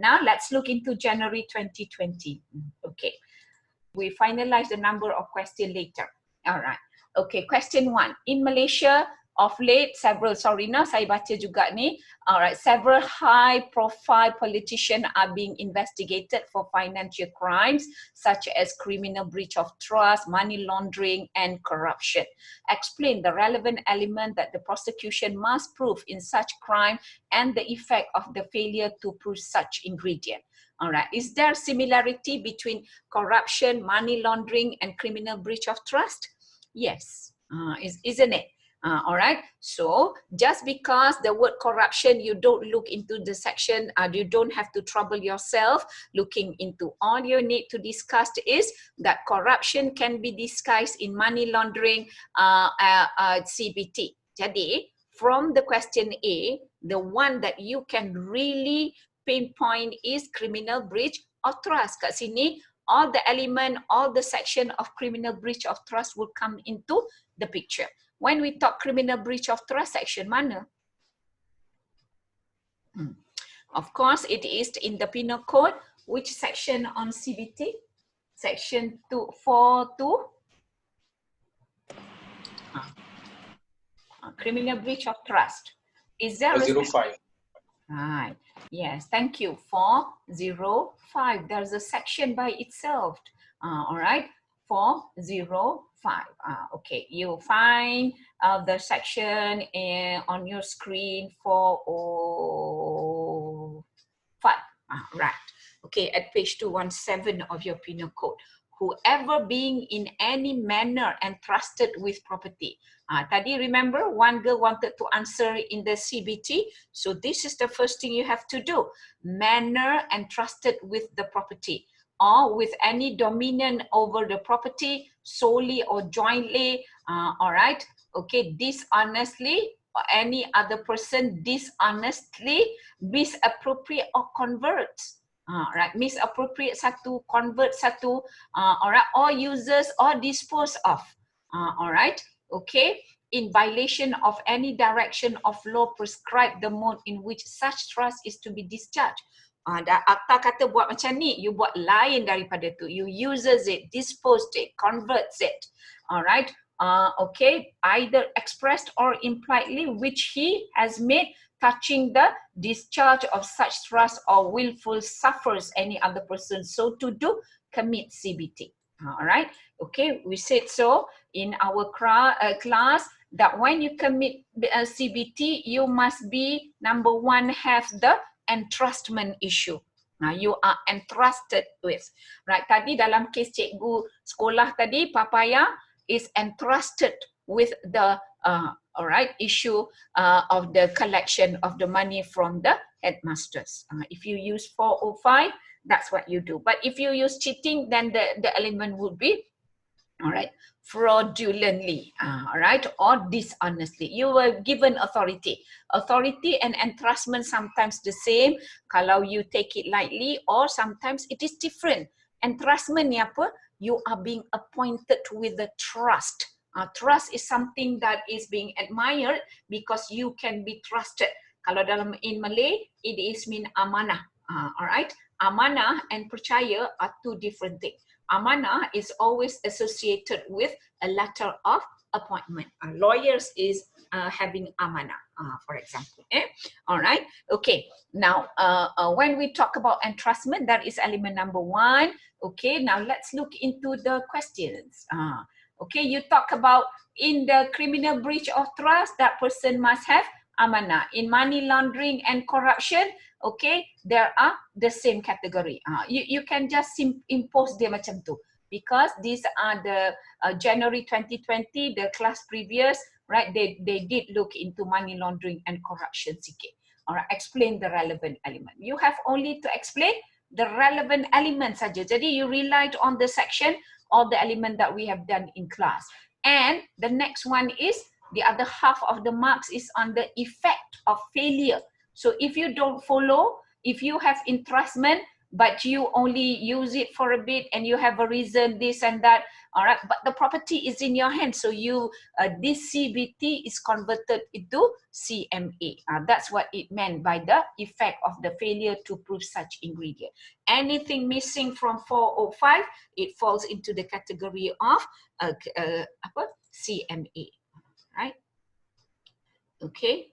Now let's look into January 2020. Okay, we finalize the number of questions later. All right. Okay, question 1. In Malaysia, of late, several, saya baca juga ni. Alright, several high-profile politicians are being investigated for financial crimes such as criminal breach of trust, money laundering, and corruption. Explain the relevant element that the prosecution must prove in such crime and the effect of the failure to prove such ingredient. Alright, is there similarity between corruption, money laundering, and criminal breach of trust? Yes, isn't it? All right, so just because the word corruption, you don't look into the section, you don't have to trouble yourself looking into. All you need to discuss is that corruption can be disguised in money laundering, CBT. Jadi, from the question A, the one that you can really pinpoint is criminal breach of trust. Kat sini, all the element, all the section of criminal breach of trust will come into the picture. When we talk criminal breach of trust, section mana? Of course, it is in the Penal Code. Which section on CBT? Section 242. Criminal breach of trust. Is there 405? Right. Yes, thank you. 405. There's a section by itself. All right. 405. Okay, you find the section on your screen. 405. Right. Okay, at page 217 of your Penal Code. Whoever being in any manner entrusted with property. Tadi remember one girl wanted to answer in the CBT. So this is the first thing you have to do. Manner entrusted with the property, or with any dominion over the property, solely or jointly, all right, okay, dishonestly, or any other person dishonestly misappropriate or converts. Right, misappropriate satu, convert satu, all right, or uses or dispose of, all right, okay, in violation of any direction of law prescribed the mode in which such trust is to be discharged. Akta kata buat macam ni, you buat lain daripada tu, you uses it, disposed it, converts it, all right, okay, either expressed or impliedly, which he has made touching the discharge of such trust or willful suffers any other person so to do, commit CBT. All right, okay, we said so in our class that when you commit CBT, you must be, number one, have the entrustment issue. You are entrusted with. Right, tadi dalam kes cikgu sekolah tadi, Papaya is entrusted with the all right, issue of the collection of the money from the headmasters. If you use 405, that's what you do. But if you use cheating, then the element would be, all right, fraudulently, all right, or dishonestly. You were given authority. Authority and entrustment sometimes the same, kalau you take it lightly, or sometimes it is different. Entrustment ni apa? You are being appointed with the trust. Trust is something that is being admired because you can be trusted. Kalau dalam in Malay, it is mean amanah. All right, amanah and percaya are two different things. Amanah is always associated with a letter of appointment. Lawyers is having amanah, for example. All right, okay. Now, when we talk about entrustment, that is element number one. Okay, now let's look into the questions. Okay, you talk about in the criminal breach of trust, that person must have amanah. In money laundering and corruption, okay, there are the same category. You can just impose dia macam tu, because these are the January 2020, the class previous, right, they did look into money laundering and corruption sikit. All right, explain the relevant element. You have only to explain the relevant element saja. Jadi you relied on the section, all the element that we have done in class. And the next one is, the other half of the marks is on the effect of failure. So if you don't follow, if you have entrustment, but you only use it for a bit and you have a reason, this and that, all right, but the property is in your hand, so you this CBT is converted into CMA. That's what it meant by the effect of the failure to prove such ingredient. Anything missing from 405, it falls into the category of CMA, right? Okay.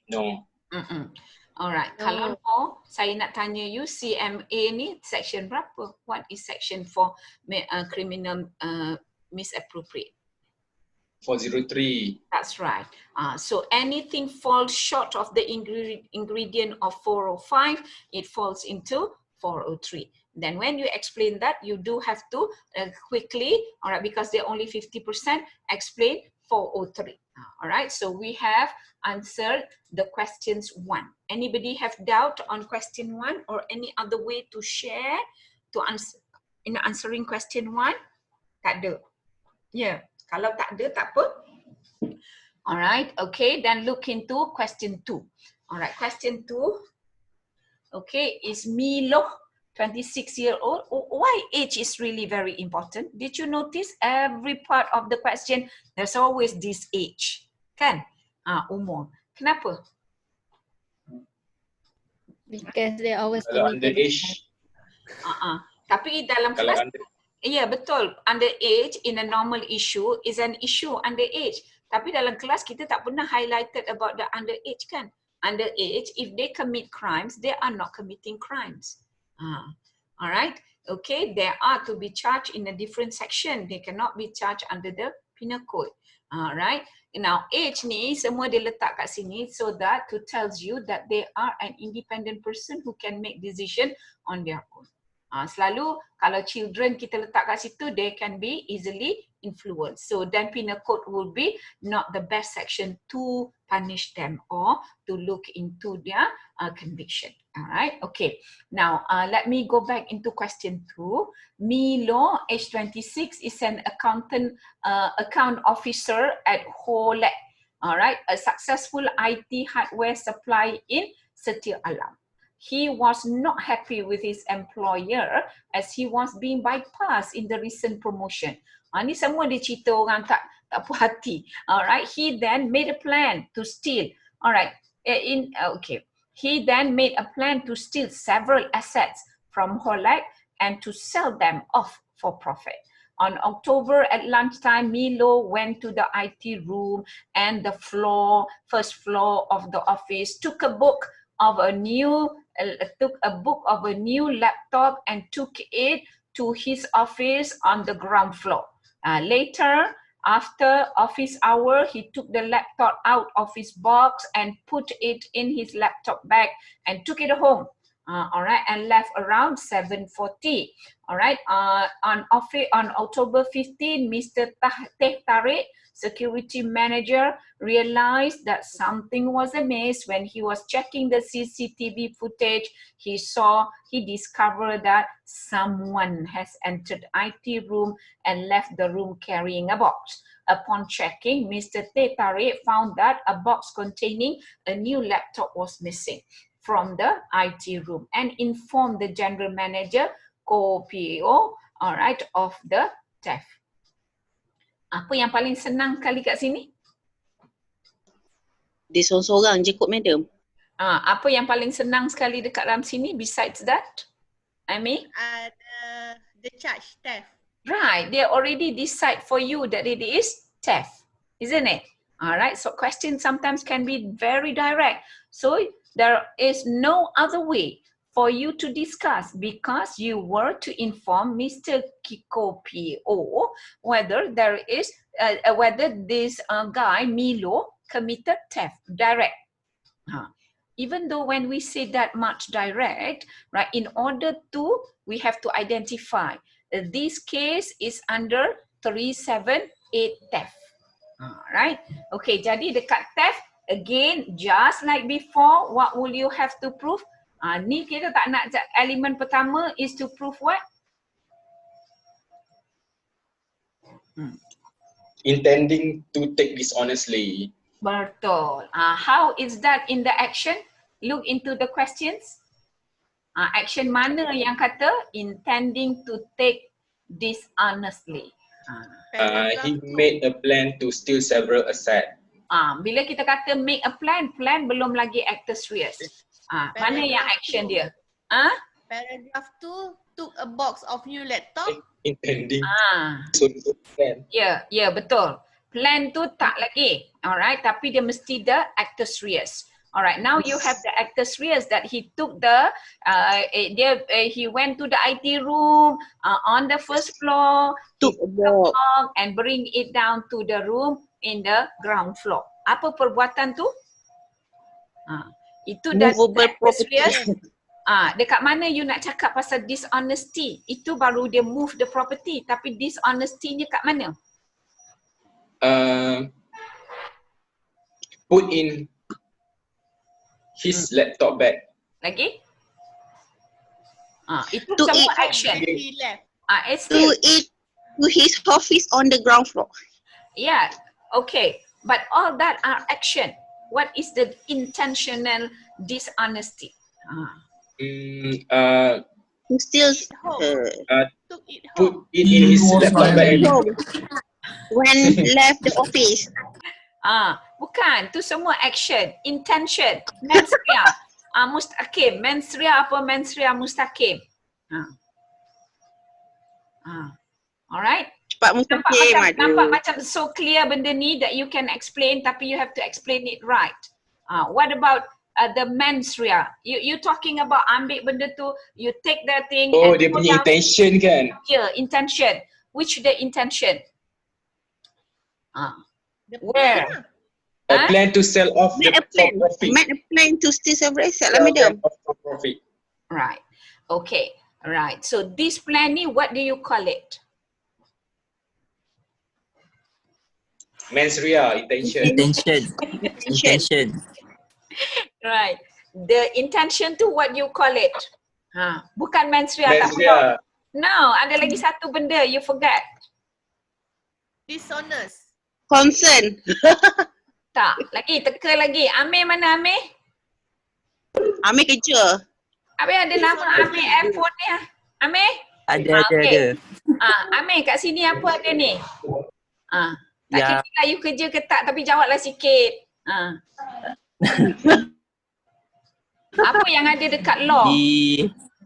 No. Alright, No. kalau no, saya nak tanya you, CMA ni section berapa? What is section for criminal misappropriate? 403. That's right. So anything falls short of the ingredient of 405, it falls into 403. Then when you explain that, you do have to quickly, all right, because they're only 50%, explain 403. All right, so we have answered the questions 1. Anybody have doubt on question 1 or any other way to share to answer in answering question 1? Tak ada. Yeah, kalau tak ada, tak apa. All right, okay, then look into question 2. All right, question 2. Okay, is Milo 26-year-old? Why age is really very important? Did you notice every part of the question, there's always this age, kan? Umur. Kenapa? Because they always Kalau need to underage. Tapi dalam Kalau kelas, ya betul, underage in a normal issue is an issue underage. Tapi dalam kelas kita tak pernah highlighted about the underage kan? Underage, if they commit crimes, they are not committing crimes. Alright, okay, they are to be charged in a different section. They cannot be charged under the penal code. Alright, now age ni semua dia letak kat sini so that to tells you that they are an independent person who can make decision on their own. Selalu kalau children kita letak kat situ, they can be easily influenced. So then penal code will be not the best section to punish them or to look into their conviction. All right, okay. Now let me go back into question 2. Milo, age 26, is an account officer at Holek. All right, a successful IT hardware supply in Setia Alam. He was not happy with his employer as he was being bypassed in the recent promotion. Ni semua dia cerita orang tak puas hati. Alright, he then made a plan to steal. Alright, he then made a plan to steal several assets from Holek and to sell them off for profit. On October at lunchtime, Milo went to the IT room and the first floor of the office, took a book of a new laptop and took it to his office on the ground floor. Later, after office hour, he took the laptop out of his box and put it in his laptop bag and took it home. All right, and left around 7:40. All right, on October 15, Mr. Teh Tarik, security manager, realized that something was amiss when he was checking the CCTV footage. He discovered that someone has entered IT room and left the room carrying a box. Upon checking, Mr. Teh Tarik found that a box containing a new laptop was missing from the IT room and informed the general manager, co-PO, all right, of the theft. Apa yang paling senang kali kat sini? Dia seorang-seorang je kot, madam. Apa yang paling senang sekali dekat dalam sini besides that? Amy? The charge, theft. Right, they already decide for you that it is theft, isn't it? All right, so questions sometimes can be very direct. So there is no other way for you to discuss because you were to inform Mr. Kiko PO whether there is whether this guy Milo committed theft direct. Even though when we say that much direct, right, in order to, we have to identify this case is under 378 theft. Right? Okay, jadi dekat theft, again, just like before, what will you have to prove? Ni kita tak nak elemen pertama is to prove what? Intending to take dishonestly. Betul. How is that in the action? Look into the questions. Action mana yang kata intending to take dishonestly? He made a plan to steal several assets. Bila kita kata make a plan, plan belum lagi actus reus. Mana yang action dia? Paragraph 2, took a box of new laptop. Intending to plan. Ya, betul. Plan tu tak lagi. Alright, tapi dia mesti the actus reus. Alright, now you have the actus reus that he took the, he went to the IT room on the first floor, Took a box. and bring it down to the room in the ground floor. Apa perbuatan tu? Itu dah Movable actus property. reus. Dekat mana you nak cakap pasal dishonesty? Itu baru dia move the property. Tapi dishonesty-nya kat mana? Put in his laptop bag. Lagi? Itu To semua eat. action. He left. It's To still, it to his office on the ground floor. yeah, okay. But all that are action. What is the intentional dishonesty? He still Home. Took it Put home. it in his laptop bag. home when left the office. Bukan, tu semua action, intention, mens rea, mustaqim, mens rea apa mens rea mustaqim. Alright. Cepat mustaqim, Nampak macam so clear benda ni that you can explain tapi you have to explain it right. What about the mens rea? You talking about ambil benda tu, you take that thing Oh, and dia go punya down intention kan? here, intention. Which the intention? The Where? plan. A plan to sell off the Made a plan. profit. Made a plan to steal several assets lah, madam. Profit. Right. Okay. Right. So this plan ni, what do you call it? Mens rea, intention. Intention. Right. The intention tu what you call it? Bukan mens rea. Mens tak rea. betul. No, ada lagi satu benda you forget. Dishonest. Concern. Tak, lagi teka lagi. Amir mana Amir? Ambil kerja. Amir ada nama Amir airphone ni. Amir? Ada. Amir kat sini apa ada ni? Tak Ya. kira lah you kerja ke tak tapi jawablah sikit. Apa yang ada dekat law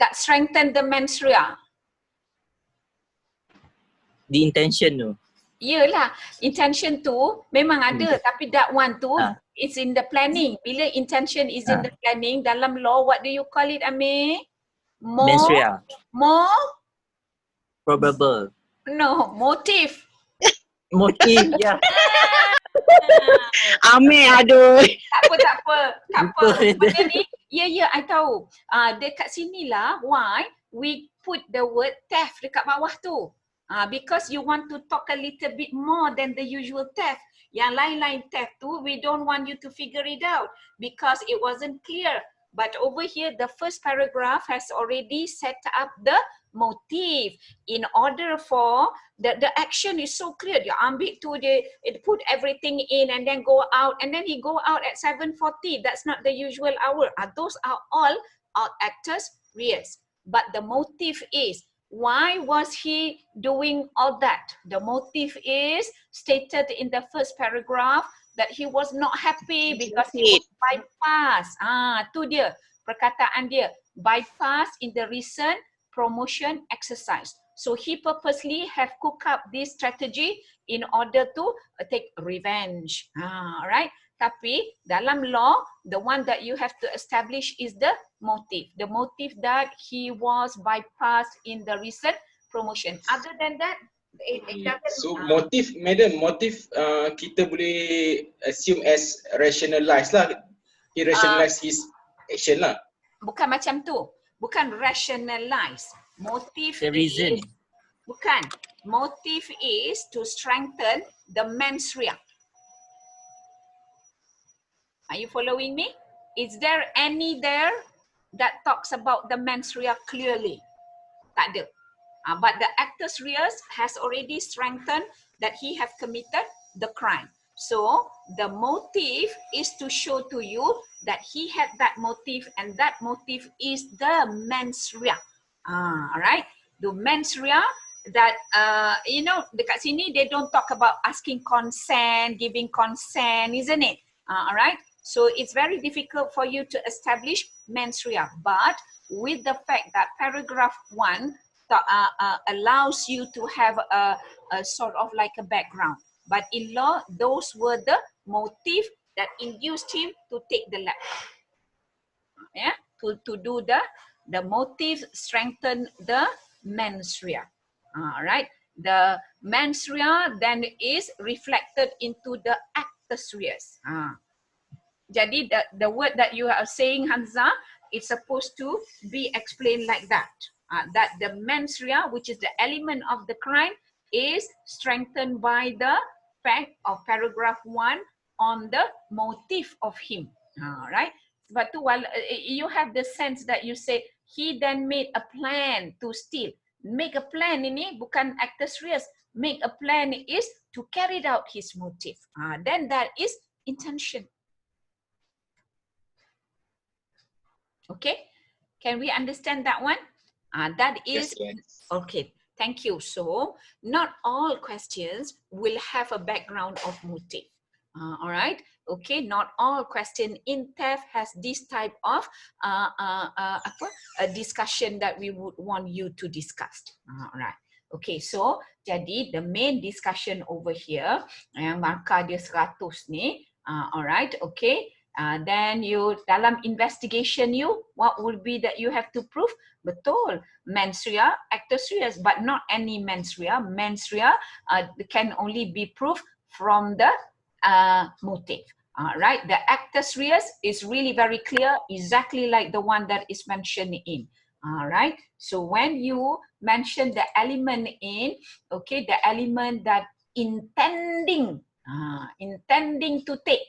that strengthen the mens rea? The intention tu. Yelah, intention tu memang ada tapi that one tu it's in the planning. Bila intention is in the planning, dalam law what do you call it Amir? Mens rea. More? Probable. No, motive. Motif. Ya. Ambil aduh. Tak apa. Lupa Benda ni, ya, I tahu. Dekat sinilah why we put the word theft dekat bawah tu. Because you want to talk a little bit more than the usual theft. Yang lain-lain theft tu, we don't want you to figure it out because it wasn't clear. But over here, the first paragraph has already set up the motive in order for the action is so clear. Dia ambil tu, dia put everything in and then go out and then he go out at 7:40. That's not the usual hour. Those are all actus reus. But the motive is, why was he doing all that? The motive is stated in the first paragraph that he was not happy because he was bypass. Tu dia perkataan dia, bypass in the recent promotion exercise. So he purposely have cooked up this strategy in order to take revenge. Right? Tapi dalam law, the one that you have to establish is the motive. The motive that he was bypassed in the recent promotion. Other than that, it doesn't. So motif, madam, motif kita boleh assume as rationalize lah. He rationalize his action lah. Bukan macam tu. Bukan rationalize. Motive The reason. is, bukan. Motive is to strengthen the mens rea. Are you following me? Is there any there that talks about the mens rea clearly? Tak ada. But the actus reus has already strengthened that he have committed the crime. So the motive is to show to you that he had that motive, and that motive is the mens rea. Alright, the mens rea that you know, dekat sini they don't talk about asking consent, giving consent, isn't it? Alright, so it's very difficult for you to establish mens rea, but with the fact that paragraph 1 allows you to have a sort of like a background. But in law, those were the motive that induced him to take the laptop. Yeah, to do the motive strengthen the mens rea. All right, the mens rea then is reflected into the actus reus. Jadi the word that you are saying, Hamza, it's supposed to be explained like that. That the mens rea, which is the element of the crime, is strengthened by the fact of paragraph 1 on the motive of him. Right? But while you have the sense that you say he then made a plan to steal. Make a plan ini bukan actus reus. Make a plan is to carry out his motive. Then that is intention. Okay, can we understand that one? That is Yes. okay. Thank you. So not all questions will have a background of motive. All right. Okay. Not all question in theft has this type of a discussion that we would want you to discuss. All right. Okay. So jadi the main discussion over here yang markah dia 100 ni. All right. Okay. Then you dalam investigation you, what will be that you have to prove? Betul, mens rea, actus reus, but not any mens rea. Mens rea can only be proved from the motive. Right, the actus reus is really very clear, exactly like the one that is mentioned in. All right, so when you mention the element in, okay, the element that intending to take.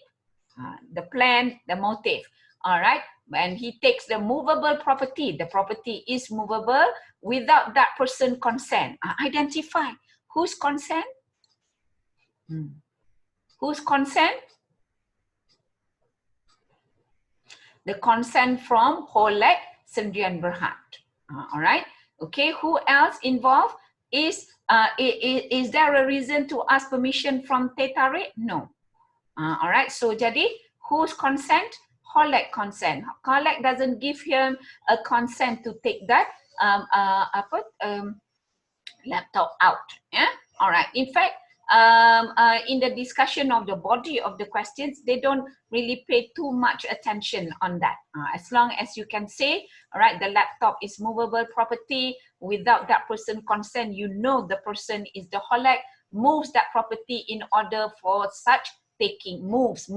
The plan, the motive. All right. When he takes the movable property, the property is movable without that person consent. Identify whose consent? Whose consent? The consent from Holek Sendirian Berhad. All right. Okay. Who else involved? Is there a reason to ask permission from Teh Tarik? No. All right, so jadi whose consent? Holek consent. Holek doesn't give him a consent to take that laptop out. Yeah. All right. In fact, in the discussion of the body of the questions, they don't really pay too much attention on that. As long as you can say, all right, the laptop is movable property without that person consent, you know the person is the Holek, moves that property in order for such taking, moves.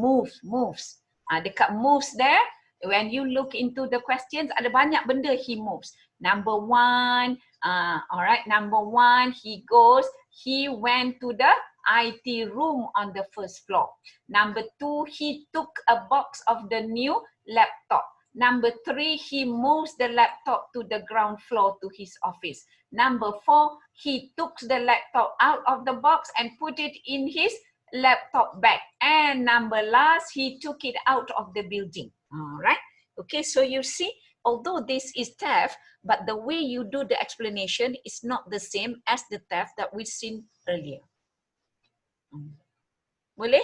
Dekat moves there, when you look into the questions, ada banyak benda he moves. Number 1, all right, number 1, he went to the IT room on the first floor. Number 2, he took a box of the new laptop. Number 3, he moves the laptop to the ground floor to his office. Number 4, he took the laptop out of the box and put it in his laptop bag. And number last, he took it out of the building. All right. Okay, so you see, although this is theft, but the way you do the explanation is not the same as the theft that we've seen earlier. Boleh?